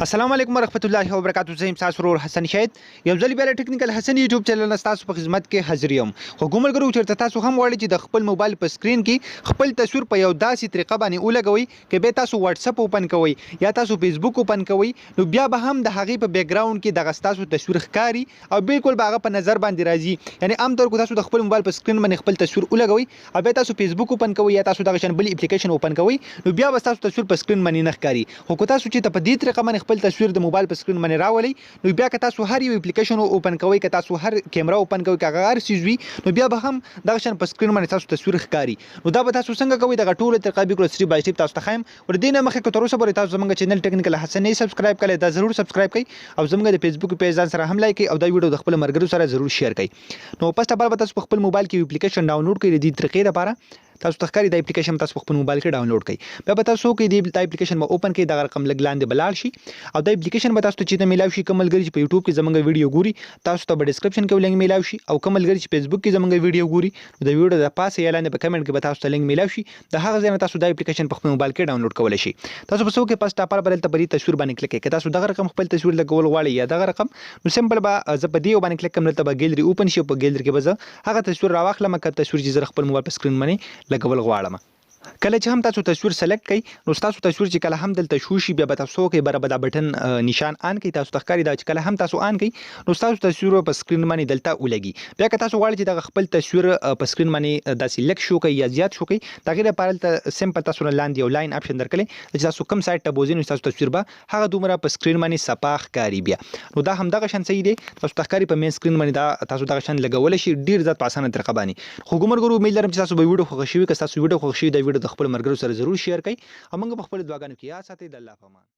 السلام علیکم ورحمۃ اللہ وبرکاتہ. زه یم تاسو ورور حسن شاهد. یو ځل بیا ټیکنیکل حسن یوټیوب چینل تاسو په خدمت کې حاضر یم. خو کومل ګرو چیرته تاسو هم غواړئ چې د خپل موبایل په سکرین کې خپل تصویر په یو داسې طریقه باندې ولګوئ چې به تاسو واتس اپ اوپن کوئ یا تاسو فیسبوک اوپن کوئ، نو بیا به هم د هغې په بیک ګراوند کې دغه ستاسو تصویر ښکاري او بالکل به هغه په نظر باندې راځي. یعنی عام طور تاسو د خپل موبایل په سکرین باندې خپل تصویر ولګوئ او بیا تاسو فیسبوک اوپن کوئ یا تاسو دغه شان بل اپلیکیشن اوپن کوئ، نو بیا به تاسو تصویر په سکرین باندې نه ښکاري. خو که تاسو چې په دې طریقه باندې خپل تصویر د موبایل په سکرین باندې راولي، نو بیا که تاسو هر یو اپلیکیشن اوپن کوئ، که تاسو هر کیمرا اوپن کوئ، که هغه هر څیز وي، نو بیا به هم دغه شان په سکرین باندې تاسو تصویر ښکاري. نو دا به تاسو څنګه کوئ، دغه ټوله طریقه بالکل سټیپ بای سټیپ تاسو ته ښایم. ور دې نه مخکې که تر اوسه پورې تاسو زموږ چینل ټیکنیکل حسن نه سبسکرایب کړئ، دا ضرور سبسکرایب کړئ او زموږ د فیسبوک پیج ځان سره هم لایک کړئ او دا ویډیو د خپل ملګرو سره ضرور شیر کړئ. نو پس ته به تاسو په خپل موبایل کې اپلیکیشن ډاونلوډ کړئ. د دې طریقې لپاره تاسو ته ښکاري دا اپلیکیشن تاسو په خپل موبایل کې ډاونلوډ کړئ. بیا به تاسو کې دا اپلیکیشن به اوپن کړئ، دغه رقم لږ لاندې به لاړ شي او دا اپلیکیشن به تاسو ته چې میلاو شي. کوم ملګري چې په یوټیوب کې زموږ ویډیو ګوري، تاسو ته به ډسکرپشن کې لینک میلاو شي، او کوم ملګري چې فیسبوک کې زموږ ویډیو ګوري، نو د ویډیو د پاسه یا لاندې په کمنټ کې به تاسو ته لینک میلاو شي. د هغه ځای نه تاسو دا اپلیکیشن په خپل موبایل کې ډاونلوډ کولی شي. تاسو په څو کې پس ټاپر بدل ته په دې تصویر باندې کلیک کړئ. که تاسو دغه رقم خپل تصویر لګول غواړئ یا دغه رقم، نو سمپل به زه په دې باندې کلیک کوم، دلته به ګیلري اوپن شي او په ګیلري کې به زه هغه تصویر راواخلم، که تصویر چې زه خپل موبایل په سکرین باندې لګول غواړم. کله چې هم تاسو تصویر سلیکټ کړئ، نو تاسو تصویر چې کله هم دلته شو شي، بیا به تاسو کې برابر دا بټن نشان آن کړئ. تاسو ته ښکاري دا چې کله هم تاسو آن کړئ، نو تاسو تصویر په سکرین باندې دلته ولګي. بیا که تاسو غواړئ چې دغه خپل تصویر په سکرین باندې داسې لږ شو کړئ یا زیات شو کړئ، د هغې لپاره دلته سمپل تاسو لاندې یو لاین اپشن درکړی چې تاسو کوم سایډ ته بوځئ، نو تاسو تصویر به هغه دومره په سکرین باندې صفا ښکاري. بیا نو دا همدغه شان صحیح دی، تاسو ته ښکاري په مین سکرین باندې دا تاسو دغه شان لګولی شي ډېر زیات په اسانه طریقه باندې. خو ګومر ګرو امید لرم چې تاسو به ویډیو خوښه شوي. که تاسو ویډیو خوښ شوي، دا ویډیو د خپل ملګرو سره ضرور شیر کړئ او موږ په خپلو دعاګانو کې یاد ساتئ. د الله په امان.